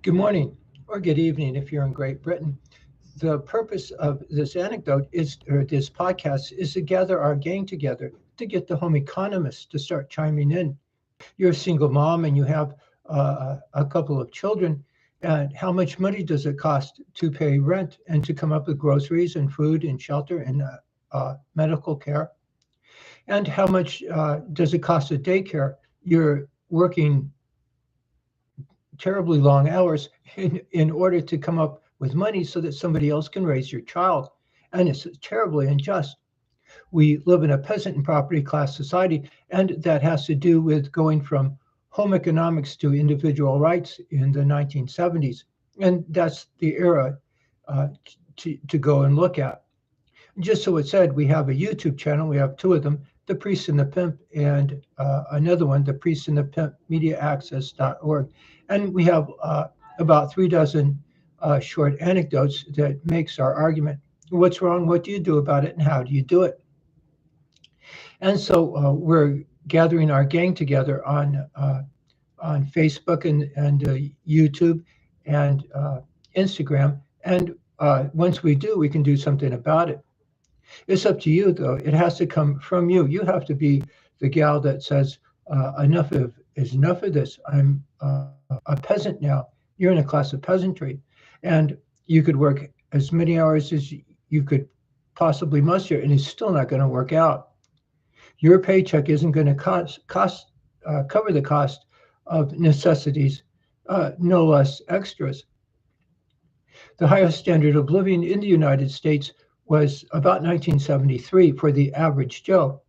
Good morning or good evening if you're in Great Britain. The purpose of this anecdote is, or this podcast, is to gather our gang together to get the home economists to start chiming in. You're a single mom and you have a couple of children. And how much money does it cost to pay rent and to come up with groceries and food and shelter and medical care? And how much does it cost a daycare? You're working terribly long hours in order to come up with money so that somebody else can raise your child. And it's terribly unjust. We live in a peasant and property class society, and that has to do with going from home economics to individual rights in the 1970s. And that's the era to go and look at. Just so it said, we have a YouTube channel. We have two of them, The Priest and the Pimp, and another one, The Priest and the Pimp, MediaAccess.org. And we have about 3 dozen short anecdotes that makes our argument. What's wrong? What do you do about it? And how do you do it? And so we're gathering our gang together on Facebook and YouTube and Instagram. And once we do, we can do something about it. It's up to you, though. It has to come from you. You have to be the gal that says, enough of this. I'm a peasant now. You're in a class of peasantry. And you could work as many hours as you could possibly muster, and it's still not going to work out. Your paycheck isn't going to cover the cost of necessities, no less extras. The highest standard of living in the United States was about 1973 for the average Joe.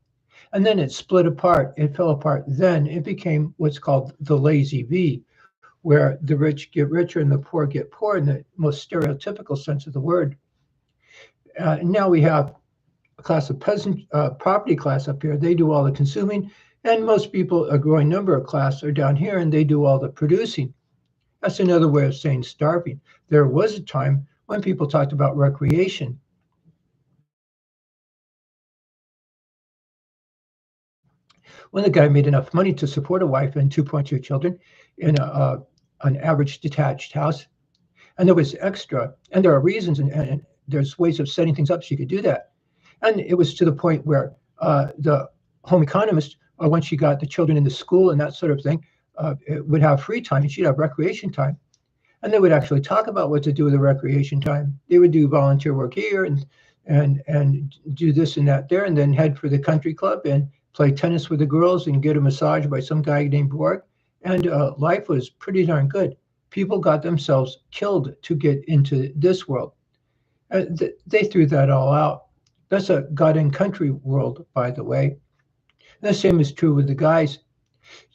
And then it split apart. It fell apart. Then it became what's called the lazy V, where the rich get richer and the poor get poor in the most stereotypical sense of the word. Now we have a class of peasant property class up here. They do all the consuming, and most people, a growing number of class, are down here and they do all the producing. That's another way of saying starving. There was a time when people talked about recreation. When the guy made enough money to support a wife and 2.2 children in an average detached house, and there was extra, and there are reasons and there's ways of setting things up so you could do that. And it was to the point where the home economist, once she got the children into school and that sort of thing, would have free time and she'd have recreation time. And they would actually talk about what to do with the recreation time. They would do volunteer work here and do this and that there, and then head for the country club and play tennis with the girls and get a massage by some guy named Borg. And life was pretty darn good. People got themselves killed to get into this world. They threw that all out. That's a God and country world, by the way. And the same is true with the guys.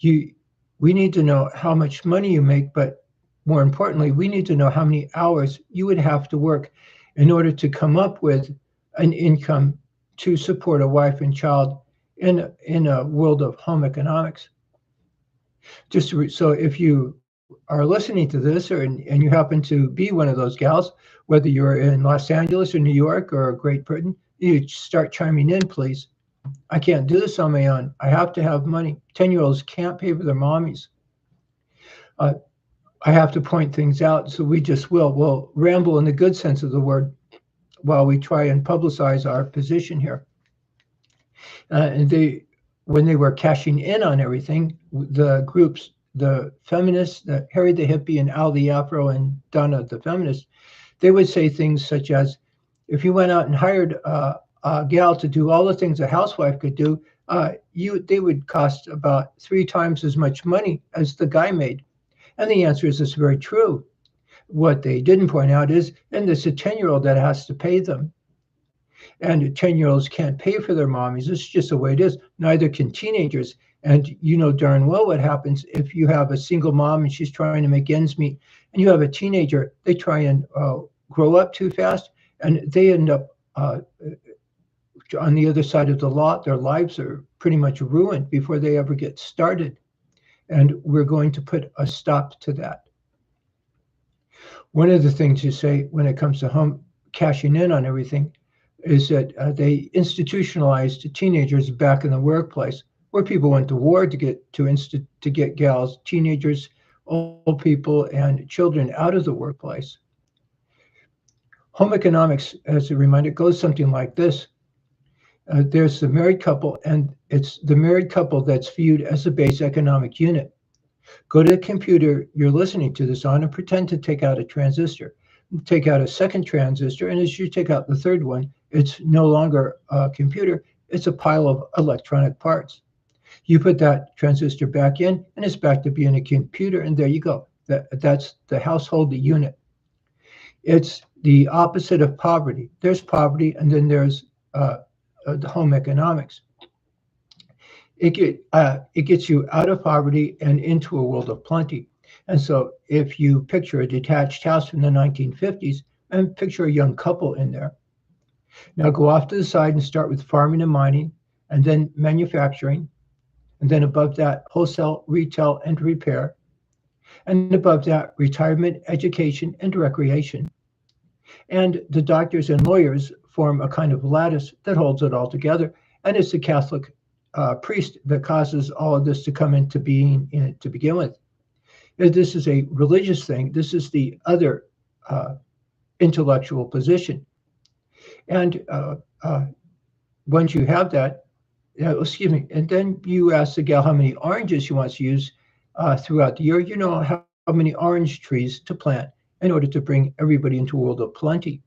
We need to know how much money you make, but more importantly, we need to know how many hours you would have to work in order to come up with an income to support a wife and child in a world of home economics. So if you are listening to this and you happen to be one of those gals, whether you're in Los Angeles or New York or Great Britain, you start chiming in, please. I can't do this on my own. I have to have money. 10-year-olds can't pay for their mommies. I have to point things out, so we just will. We'll ramble in the good sense of the word while we try and publicize our position here. When they were cashing in on everything, the groups, the feminists, Harry the hippie and Al the Afro and Donna the feminist, they would say things such as, if you went out and hired a gal to do all the things a housewife could do, they would cost about 3 times as much money as the guy made. And the answer is, it's very true. What they didn't point out is, and there's a 10-year-old that has to pay them. And 10-year-olds can't pay for their mommies. It's just the way it is. Neither can teenagers. And you know darn well what happens if you have a single mom and she's trying to make ends meet, and you have a teenager, they try and grow up too fast, and they end up on the other side of the law. Their lives are pretty much ruined before they ever get started. And we're going to put a stop to that. One of the things you say when it comes to home cashing in on everything is that they institutionalized teenagers back in the workplace, where people went to war to get gals, teenagers, old people and children out of the workplace. Home economics, as a reminder, goes something like this. There's the married couple, and it's the married couple that's viewed as the base economic unit. Go to the computer you're listening to this on and pretend to take out a transistor. Take out a second transistor, and as you take out the third one, it's no longer a computer, it's a pile of electronic parts. You put that transistor back in, and it's back to being a computer, and there you go. That's the household unit. It's the opposite of poverty. There's poverty, and then there's the home economics. It gets you out of poverty and into a world of plenty. And so, if you picture a detached house from the 1950s and picture a young couple in there, now go off to the side and start with farming and mining, and then manufacturing, and then above that, wholesale, retail, and repair, and above that, retirement, education, and recreation. And the doctors and lawyers form a kind of lattice that holds it all together. And it's the Catholic priest that causes all of this to come into being to begin with. If this is a religious thing, this is the other intellectual position. And once you have that, excuse me, and then you ask the gal how many oranges she wants to use throughout the year. You know how many orange trees to plant in order to bring everybody into a world of plenty.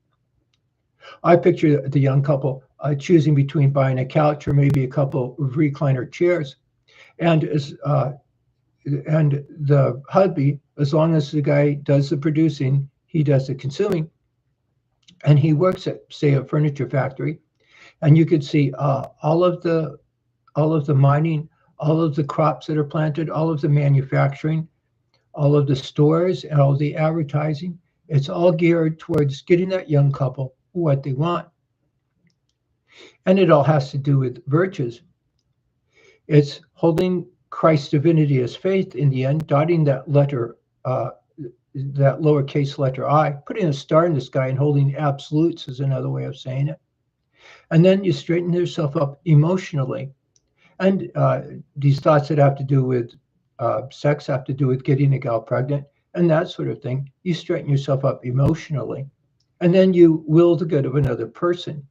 I picture the young couple choosing between buying a couch or maybe a couple of recliner chairs, and the hubby, as long as the guy does the producing, he does the consuming, and he works at, say, a furniture factory, and you could see all of the mining, all of the crops that are planted, all of the manufacturing, all of the stores, and all the advertising. It's all geared towards getting that young couple what they want. And it all has to do with virtues. It's holding Christ's divinity as faith in the end, dotting that letter, that lowercase letter I, putting a star in the sky and holding absolutes is another way of saying it. And then you straighten yourself up emotionally. And these thoughts that have to do with sex have to do with getting a gal pregnant and that sort of thing. You straighten yourself up emotionally. And then you will the good of another person.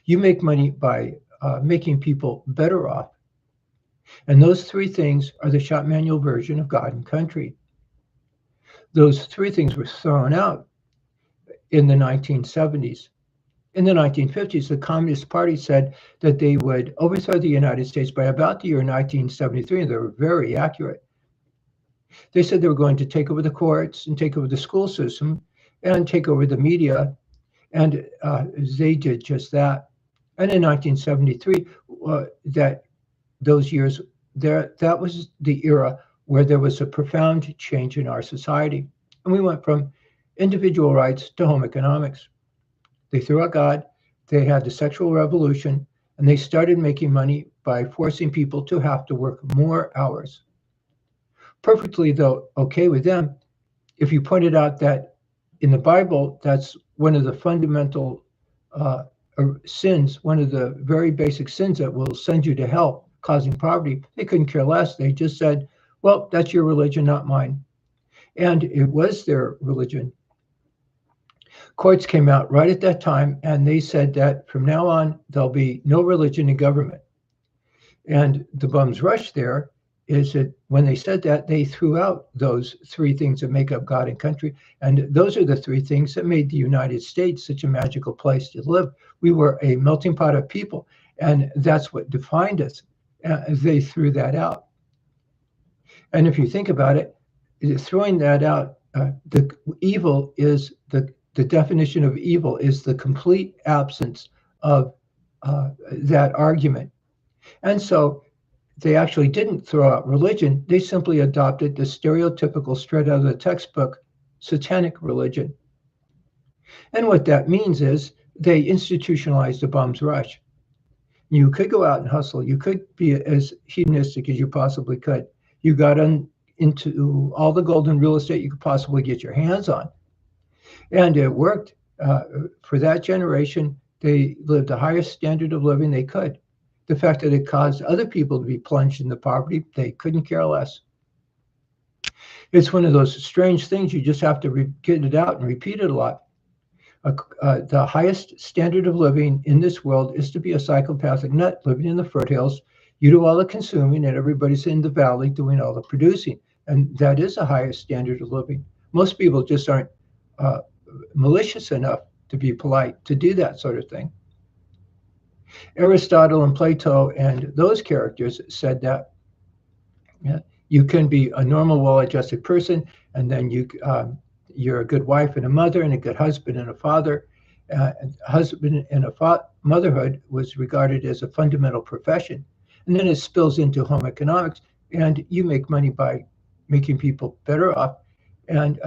You make money by making people better off. And those three things are the shop manual version of God and country. Those three things were thrown out in the 1970s. In the 1950s, the Communist Party said that they would overthrow the United States by about the year 1973, and they were very accurate. They said they were going to take over the courts and take over the school system and take over the media, and they did just that. And in 1973, those years, that was the era where there was a profound change in our society. And we went from individual rights to home economics. They threw out God, they had the sexual revolution, and they started making money by forcing people to have to work more hours. Perfectly, though, okay with them, if you pointed out that in the Bible, that's one of the fundamental sins, one of the very basic sins that will send you to hell, causing poverty, they couldn't care less. They just said, well, that's your religion, not mine. And it was their religion. Courts came out right at that time, and they said that from now on, there'll be no religion in government. And the bum's rush there is that when they said that, they threw out those three things that make up God and country. And those are the three things that made the United States such a magical place to live. We were a melting pot of people, and that's what defined us. They threw that out. And if you think about it, throwing that out, the evil is the definition of evil is the complete absence of that argument. And so they actually didn't throw out religion. They simply adopted the stereotypical, straight out of the textbook, satanic religion. And what that means is they institutionalized the bum's rush. You could go out and hustle. You could be as hedonistic as you possibly could. You got into all the golden real estate you could possibly get your hands on. And it worked. For that generation, they lived the highest standard of living they could. The fact that it caused other people to be plunged into poverty, they couldn't care less. It's one of those strange things. You just have to get it out and repeat it a lot. The highest standard of living in this world is to be a psychopathic nut living in the foothills. You do all the consuming, and everybody's in the valley doing all the producing. And that is the highest standard of living. Most people just aren't uh, malicious enough to be polite to do that sort of thing. Aristotle and Plato and those characters said that, yeah, you can be a normal, well-adjusted person, and then you're a good wife and a mother, and a good husband and a father. Husband and motherhood was regarded as a fundamental profession, and then it spills into home economics, and you make money by making people better off, and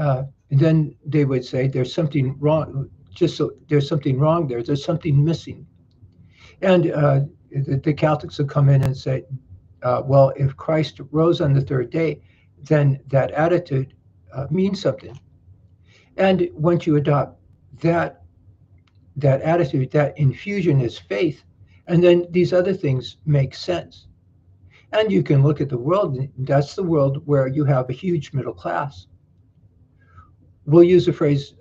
then they would say there's something wrong. Just so there's something wrong there. There's something missing, and the Catholics would come in and say, well, if Christ rose on the third day, then that attitude means something. And once you adopt that that attitude, that infusion is faith, and then these other things make sense. And you can look at the world. That's the world where you have a huge middle class. We'll use the phrase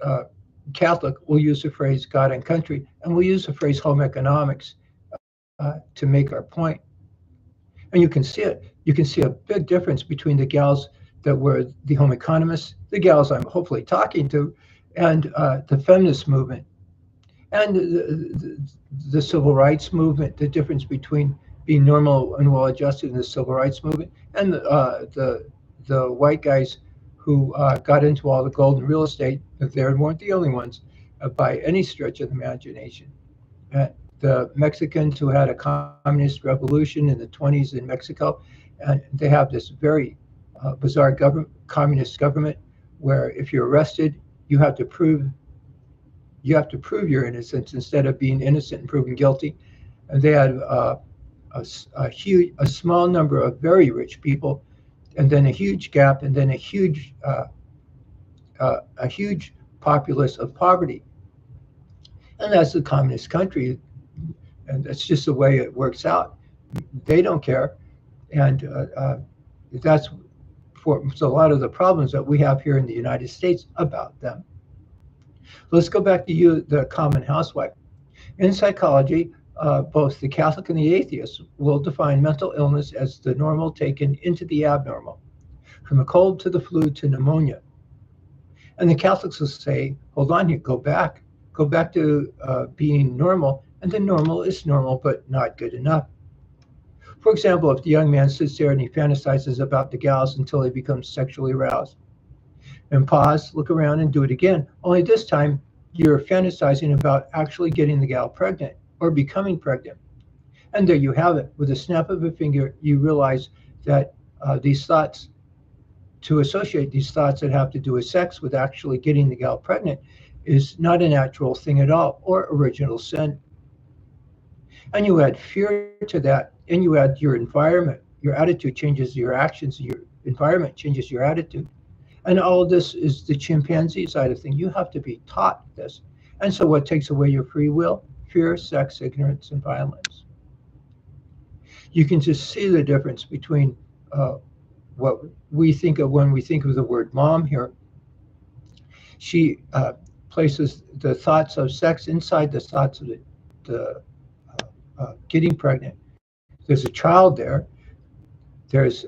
Catholic. We'll use the phrase God and country, and we'll use the phrase home economics to make our point. And you can see it. You can see a big difference between the gals that were the home economists, the gals I'm hopefully talking to, and the feminist movement, and the civil rights movement. The difference between being normal and well-adjusted in the civil rights movement, and the white guys who got into all the gold and real estate. They weren't the only ones by any stretch of the imagination. Uh, the Mexicans who had a communist revolution in the 20s in Mexico, and they have this very bizarre communist government where if you're arrested, you have to prove your innocence instead of being innocent and proven guilty. And they had a small number of very rich people, and then a huge gap, and then a huge populace of poverty. And that's the communist country, and that's just the way it works out. They don't care, and that's for so a lot of the problems that we have here in the United States about them. Let's go back to you, the common housewife. In psychology, both the Catholic and the atheist will define mental illness as the normal taken into the abnormal, from a cold to the flu to pneumonia. And the Catholics will say, hold on here, go back to being normal, and the normal is normal, but not good enough. For example, if the young man sits there and he fantasizes about the gals until he becomes sexually aroused, and pause, look around, and do it again, only this time you're fantasizing about actually getting the gal pregnant or becoming pregnant. And there you have it. With a snap of a finger, you realize that these thoughts, to associate these thoughts that have to do with sex with actually getting the gal pregnant, is not a natural thing at all, or original sin. And you add fear to that, and you add your environment. Your attitude changes your actions, your environment changes your attitude. And all of this is the chimpanzee side of things. You have to be taught this. And so what takes away your free will? Fear, sex, ignorance, and violence. You can just see the difference between what we think of when we think of the word mom here. She places the thoughts of sex inside the thoughts of the getting pregnant. There's a child there. There's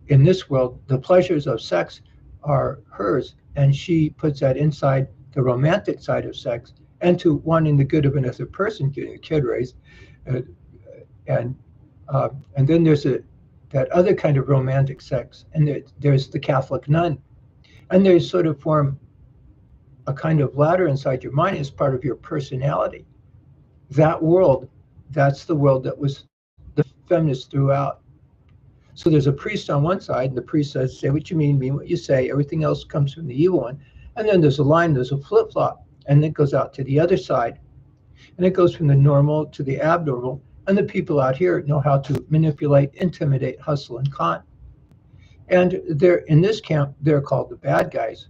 in this world, the pleasures of sex are hers, and she puts that inside the romantic side of sex, and to wanting the good of another person, getting a kid raised, uh, and and then there's that other kind of romantic sex, and there's the Catholic nun, and they sort of form a kind of ladder inside your mind as part of your personality. That world, that's the world that was the feminists throughout. So there's a priest on one side, and the priest says, say what you mean what you say. Everything else comes from the evil one. And then there's a line, there's a flip-flop, and it goes out to the other side. And it goes from the normal to the abnormal. And the people out here know how to manipulate, intimidate, hustle, and con. And they're in this camp, they're called the bad guys.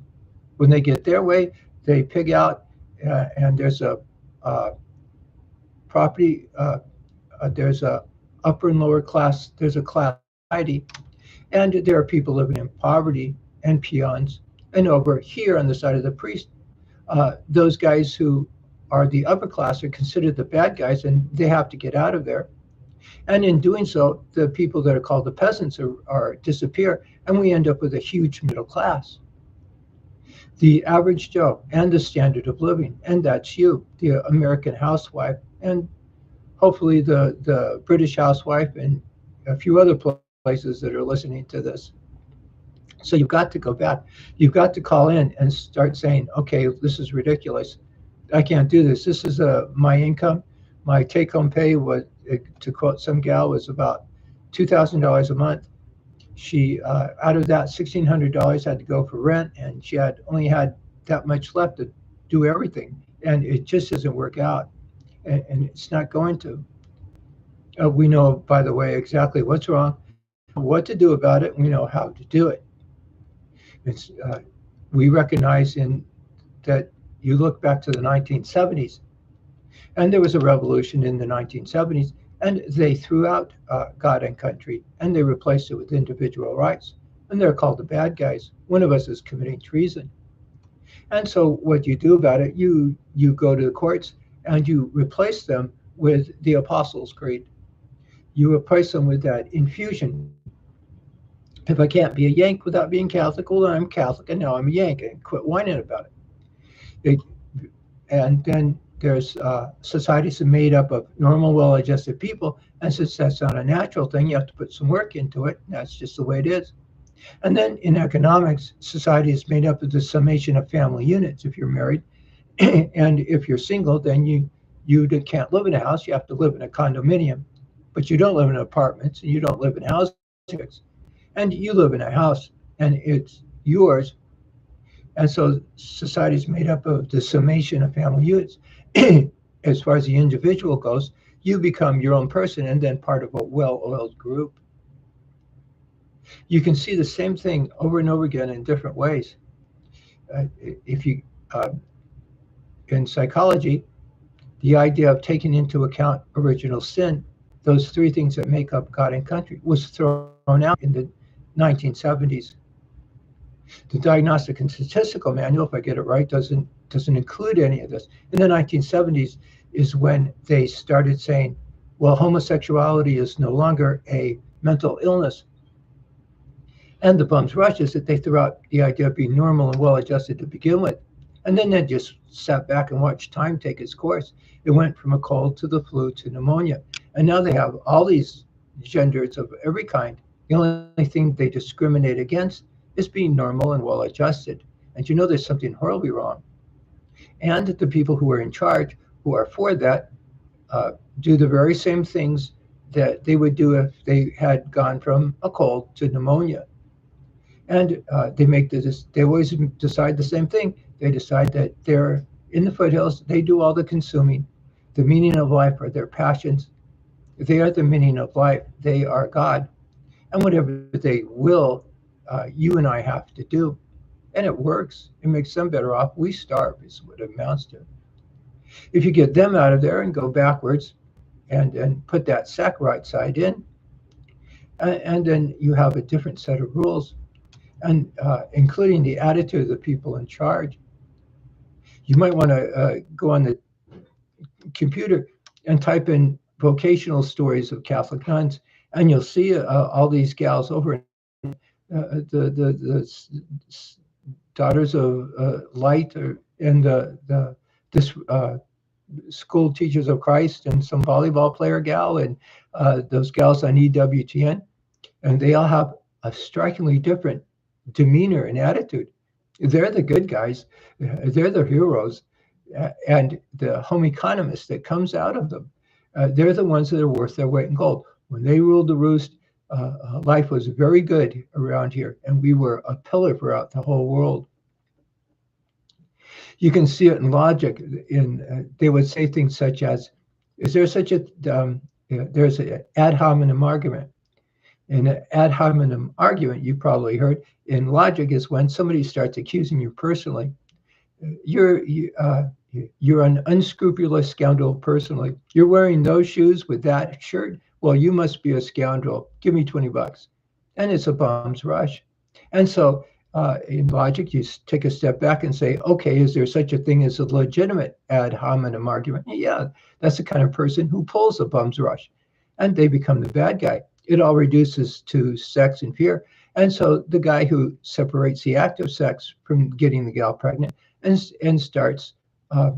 When they get their way, they pig out, and there's a property, there's a upper and lower class, there's a class society, and there are people living in poverty, and peons. And over here on the side of the priest, those guys who are the upper class are considered the bad guys, and they have to get out of there. And in doing so, the people that are called the peasants are disappear, and we end up with a huge middle class, the average Joe, and the standard of living. And that's you, the American housewife, and hopefully the British housewife, and a few other places that are listening to this. So you've got to go back. You've got to call in and start saying, okay, this is ridiculous. I can't do this. This is my income. My take-home pay was, to quote some gal, was about $2,000 a month. She out of that, $1,600 had to go for rent, and she had only had that much left to do everything, and it just doesn't work out, and it's not going to. We know, by the way, exactly what's wrong. We know what to do about it. We know how to do it. It's we recognize in that you look back to the 1970s, and there was a revolution in the 1970s, and they threw out God and country, and they replaced it with individual rights. And they're called the bad guys. One of us is committing treason. And so what you do about it, you go to the courts and you replace them with the Apostles' Creed. You replace them with that infusion. If I can't be a Yank without being Catholic, well, then I'm Catholic, and now I'm a Yank, and quit whining about it. And then there's societies made up of normal, well-adjusted people, and since that's not a natural thing, you have to put some work into it. That's just the way it is. And then in economics, society is made up of the summation of family units. If you're married, and if you're single, then you can't live in a house. You have to live in a condominium, but you don't live in apartments, and you don't live in housing, and you live in a house, and it's yours. And so society is made up of the summation of family units. As far as the individual goes, you become your own person and then part of a well-oiled group. You can see the same thing over and over again in different ways. If you in psychology, the idea of taking into account original sin, those three things that make up God and country, was thrown out in the 1970s. The Diagnostic and Statistical Manual, if I get it right, doesn't include any of this. In the 1970s is when they started saying, well, homosexuality is no longer a mental illness. And the bum's rush is that they threw out the idea of being normal and well-adjusted to begin with. And then they just sat back and watched time take its course. It went from a cold to the flu to pneumonia. And now they have all these genders of every kind. The only thing they discriminate against is being normal and well-adjusted. And you know there's something horribly wrong. And the people who are in charge, who are for that, do the very same things that they would do if they had gone from a cold to pneumonia. And they always decide the same thing. They decide that they're in the foothills, they do all the consuming. The meaning of life are their passions. They are the meaning of life. They are God. And whatever they will, you and I have to do. And it works. It makes them better off. We starve is what it amounts to. If you get them out of there and go backwards and put that sack right side in, and then you have a different set of rules, and including the attitude of the people in charge. You might want to go on the computer and type in vocational stories of Catholic nuns, and you'll see all these gals over the daughters of light, and this school teachers of Christ, and some volleyball player gal, and those gals on EWTN, and they all have a strikingly different demeanor and attitude. They're the good guys. They're the heroes. And the home economist that comes out of them, they're the ones that are worth their weight in gold. When they ruled the roost, life was very good around here, and we were a pillar throughout the whole world. You can see it in logic. They would say things such as, is there such a, there's an ad hominem argument. And an ad hominem argument, you probably heard, in logic is when somebody starts accusing you personally. You're an unscrupulous scoundrel personally. You're wearing those shoes with that shirt. Well, you must be a scoundrel. Give me $20. And it's a bum's rush. And so in logic, you take a step back and say, okay, is there such a thing as a legitimate ad hominem argument? Yeah, that's the kind of person who pulls a bum's rush, and they become the bad guy. It all reduces to sex and fear. And so the guy who separates the act of sex from getting the gal pregnant and starts uh,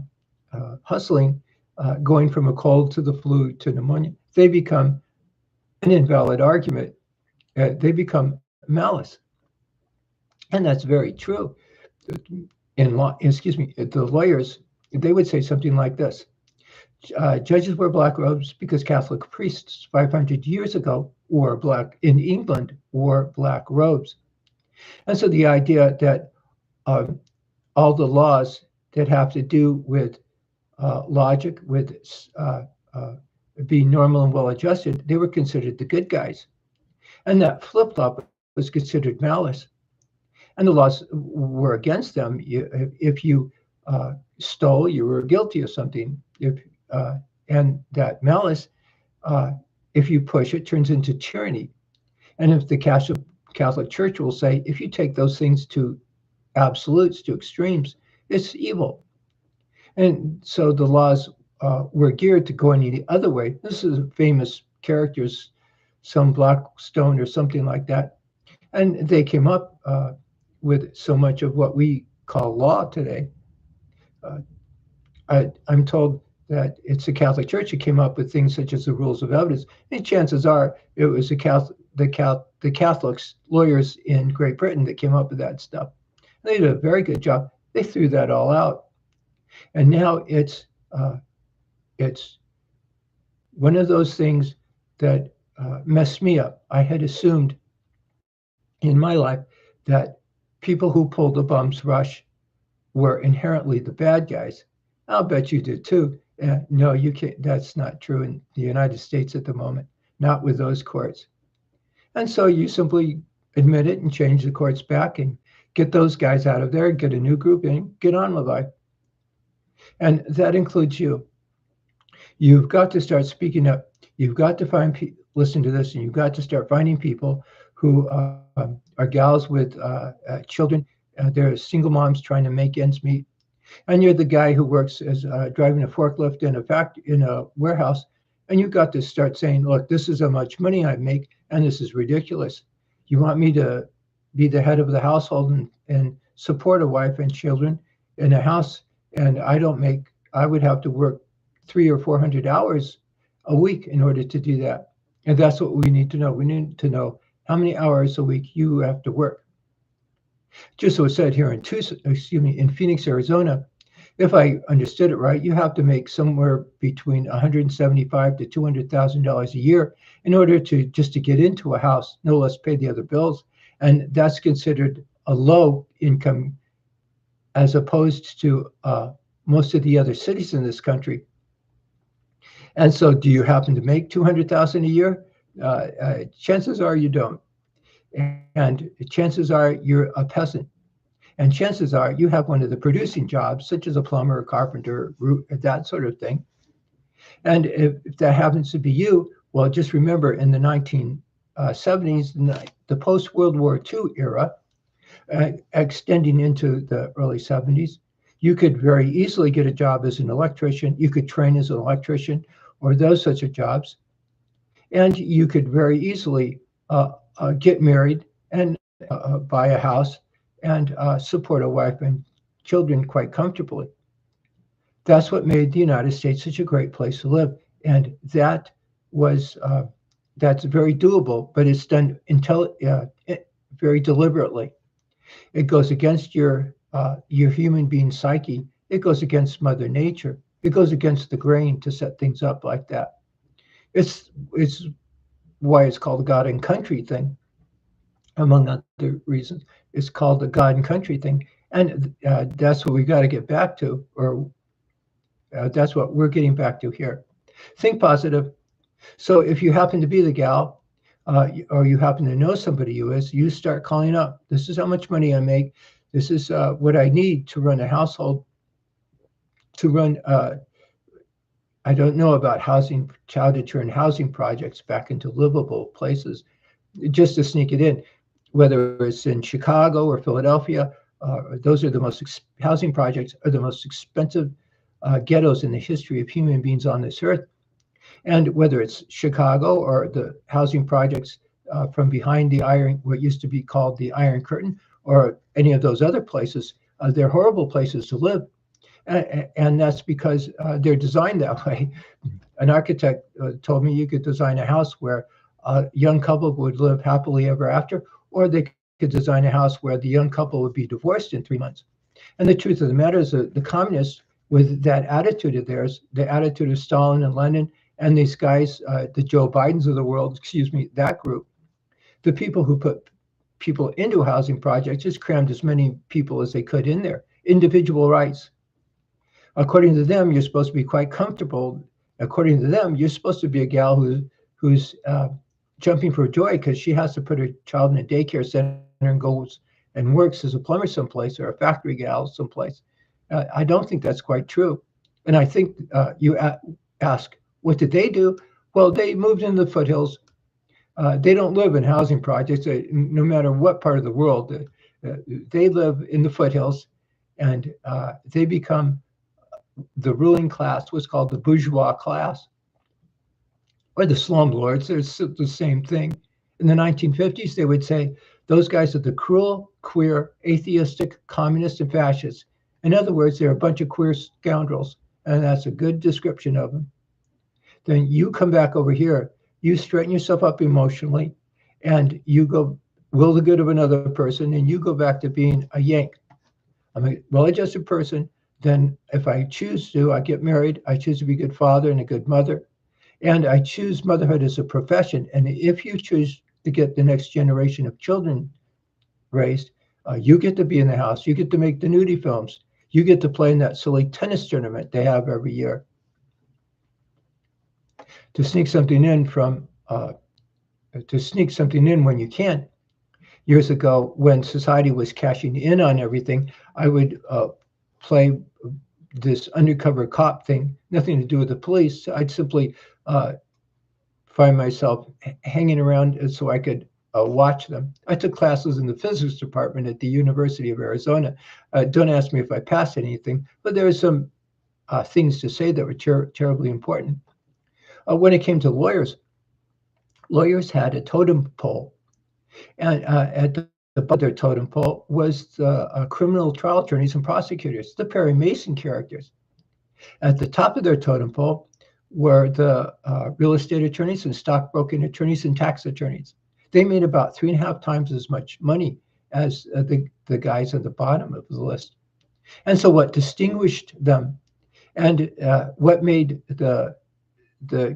hustling, going from a cold to the flu to pneumonia, they become an invalid argument. They become malice. And that's very true. In law, excuse me, the lawyers, they would say something like this. Judges wear black robes because Catholic priests 500 years ago wore black, in England, wore black robes. And so the idea that um, all the laws that have to do with logic, with uh, being normal and well adjusted, they were considered the good guys. And that flip flop was considered malice. And the laws were against them. If you stole, you were guilty of something. And that malice, uh, if you push it, turns into tyranny. And if the Catholic Church will say, if you take those things to absolutes, to extremes, it's evil. And so the laws were geared to going the other way. This is famous characters, some Blackstone or something like that. And they came up with so much of what we call law today. Uh, I'm told that it's the Catholic Church that came up with things such as the rules of evidence. And chances are it was the Catholics, lawyers in Great Britain that came up with that stuff. They did a very good job. They threw that all out. And now it's one of those things that messed me up. I had assumed in my life that people who pulled the bum's rush were inherently the bad guys. I'll bet you did too. No, you can't. That's not true in the United States at the moment, not with those courts. And so you simply admit it and change the courts back and get those guys out of there, get a new group in, get on with life. And that includes you. You've got to start speaking up. You've got to listen to this, and you've got to start finding people who are gals with children. They're single moms trying to make ends meet, and you're the guy who works as driving a forklift in a warehouse, and you've got to start saying, "Look, this is how much money I make, and this is ridiculous. You want me to be the head of the household and support a wife and children in a house, and I don't make. I would have to work 300 or 400 hours a week in order to do that." And that's what we need to know. We need to know how many hours a week you have to work. Just so it said here in Phoenix, Arizona, if I understood it right, you have to make somewhere between 175 to $200,000 a year in order to just to get into a house, no less pay the other bills, and that's considered a low income as opposed to most of the other cities in this country. And so, do you happen to make 200,000 a year? Chances are you don't, and chances are you're a peasant. And chances are you have one of the producing jobs, such as a plumber, a carpenter, that sort of thing. And if that happens to be you, well, just remember in the 1970s, the post-World War II era, extending into the early 70s, you could very easily get a job as an electrician. You could train as an electrician or those such of jobs. And you could very easily get married and buy a house and support a wife and children quite comfortably. That's what made the United States such a great place to live, and was that's very doable, but it's done very deliberately. It goes against your human being psyche. It goes against Mother Nature. It goes against the grain to set things up like that. It's why it's called the God and country thing, among other reasons. It's called the God and country thing, and that's what we got to get back to, or that's what we're getting back to here. Think positive. So if you happen to be the gal, or you happen to know somebody who is, you start calling up. This is how much money I make. This is what I need to run a household, to run. I don't know about how to turn housing projects back into livable places, just to sneak it in. whether it's in Chicago or Philadelphia. Those are the housing projects are the most expensive ghettos in the history of human beings on this earth. And whether it's Chicago or the housing projects from behind what used to be called the Iron Curtain, or any of those other places, they're horrible places to live. And that's because they're designed that way. An architect told me you could design a house where a young couple would live happily ever after, or they could design a house where the young couple would be divorced in 3 months. And the truth of the matter is that the communists, with that attitude of theirs, the attitude of Stalin and Lenin, and these guys, the Joe Bidens of the world, excuse me, that group, the people who put people into housing projects just crammed as many people as they could in there. Individual rights. According to them, you're supposed to be quite comfortable. According to them, you're supposed to be a gal who's jumping for joy because she has to put her child in a daycare center and goes and works as a plumber someplace, or a factory gal someplace. I don't think that's quite true. And I think you ask, what did they do? Well, they moved into the foothills. They don't live in housing projects, no matter what part of the world. They live in the foothills, and they become the ruling class, what's called the bourgeois class, or the slumlords. They're the same thing. In the 1950s, they would say those guys are the cruel, queer, atheistic, communist, and fascists. In other words, they're a bunch of queer scoundrels, and that's a good description of them. Then you come back over here, you straighten yourself up emotionally, and you go will the good of another person, and you go back to being a Yank. I'm a well-adjusted person. Then if I choose to, I get married. I choose to be a good father and a good mother. And I choose motherhood as a profession. And if you choose to get the next generation of children raised, you get to be in the house. You get to make the nudie films. You get to play in that silly tennis tournament they have every year. To sneak something in when you can. Years ago, when society was cashing in on everything, I would play this undercover cop thing, nothing to do with the police. I'd simply find myself hanging around so I could watch them. I took classes in the physics department at the University of Arizona. Don't ask me if I passed anything, but there were some things to say that were terribly important. When it came to lawyers had a totem pole, and at the bottom of their totem pole was the criminal trial attorneys and prosecutors, the Perry Mason characters. At the top of their totem pole were the real estate attorneys and stockbroking attorneys and tax attorneys. They made about 3.5 times as much money as the guys at the bottom of the list. And so what distinguished them, and what made the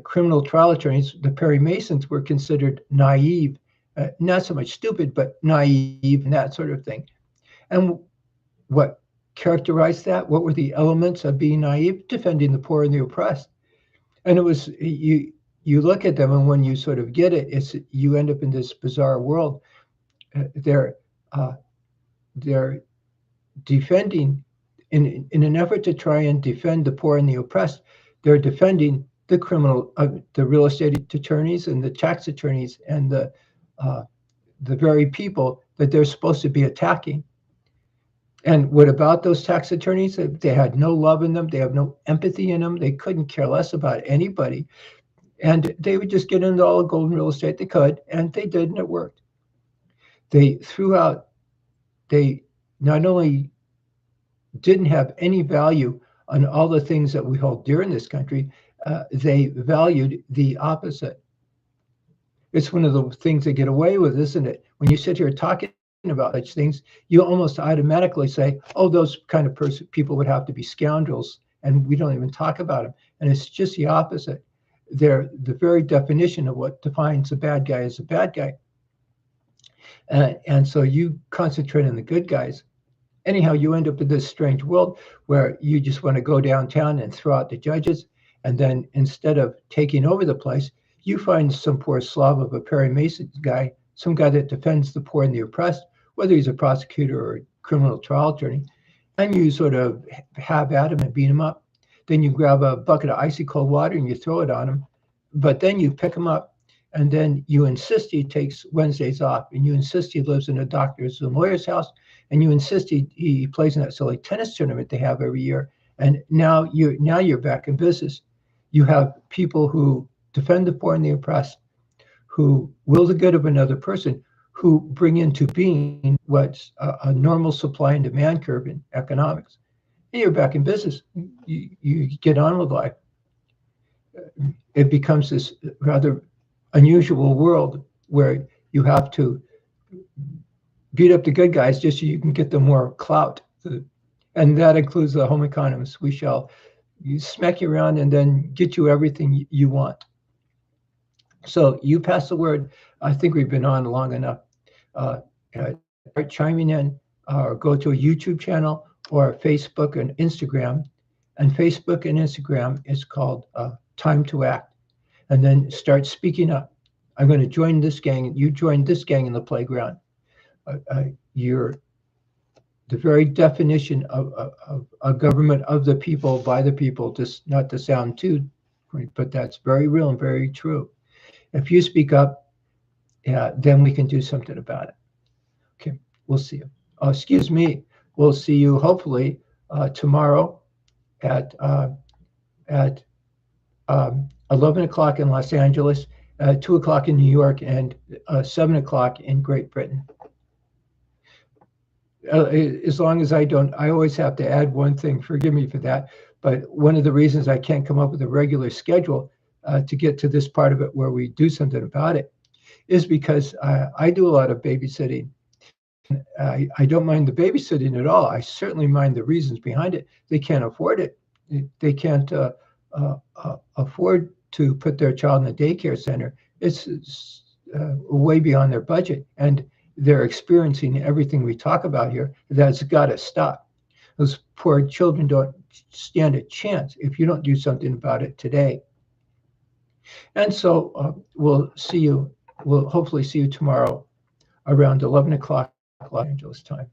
criminal trial attorneys, the Perry Masons, were considered naive, not so much stupid, but naive and that sort of thing. And what characterized that? What were the elements of being naive? Defending the poor and the oppressed. And it was, you look at them, and when you sort of get it, you end up in this bizarre world. They're defending, in an effort to try and defend the poor and the oppressed, they're defending the real estate attorneys and the tax attorneys and the very people that they're supposed to be attacking. And what about those tax attorneys? They had no love in them. They have no empathy in them. They couldn't care less about anybody. And they would just get into all the golden real estate they could, and they did, and it worked. They not only didn't have any value on all the things that we hold dear in this country, they valued the opposite. It's one of the things they get away with, isn't it? When you sit here talking about such things, you almost automatically say, oh, those kind of people would have to be scoundrels, and we don't even talk about them. And it's just the opposite. They're the very definition of what defines a bad guy as a bad guy. And so you concentrate on the good guys. Anyhow, you end up in this strange world where you just want to go downtown and throw out the judges. And then instead of taking over the place, you find some poor slob of a Perry Mason guy, some guy that defends the poor and the oppressed, whether he's a prosecutor or a criminal trial attorney, and you sort of have at him and beat him up. Then you grab a bucket of icy cold water and you throw it on him, but then you pick him up and then you insist he takes Wednesdays off, and you insist he lives in a doctor's and lawyer's house, and you insist he plays in that silly tennis tournament they have every year. And now you're back in business. You have people who defend the poor and the oppressed, who will the good of another person, who bring into being what's a normal supply and demand curve in economics. And you're back in business. You get on with life. It becomes this rather unusual world where you have to beat up the good guys just so you can get them more clout. And that includes the home economists. We shall smack you around and then get you everything you want. So you pass the word. I think we've been on long enough. Start chiming in, or go to a YouTube channel or Facebook and Instagram. And Facebook and Instagram is called Time to Act. And then start speaking up. I'm going to join this gang. You join this gang in the playground. You're the very definition of a government of the people, by the people, just not to sound too, but that's very real and very true. If you speak up, then we can do something about it. Okay, we'll see you. Excuse me. We'll see you hopefully tomorrow at 11 o'clock in Los Angeles, 2 o'clock in New York, and 7 o'clock in Great Britain. As long as I always have to add one thing, forgive me for that, but one of the reasons I can't come up with a regular schedule to get to this part of it where we do something about it is because I do a lot of babysitting. I don't mind the babysitting at all. I certainly mind the reasons behind it. They can't afford it. They can't afford to put their child in a daycare center. It's way beyond their budget. And they're experiencing everything we talk about here. That's got to stop. Those poor children don't stand a chance if you don't do something about it today. And so we'll see you. We'll hopefully see you tomorrow around 11 o'clock Los Angeles time.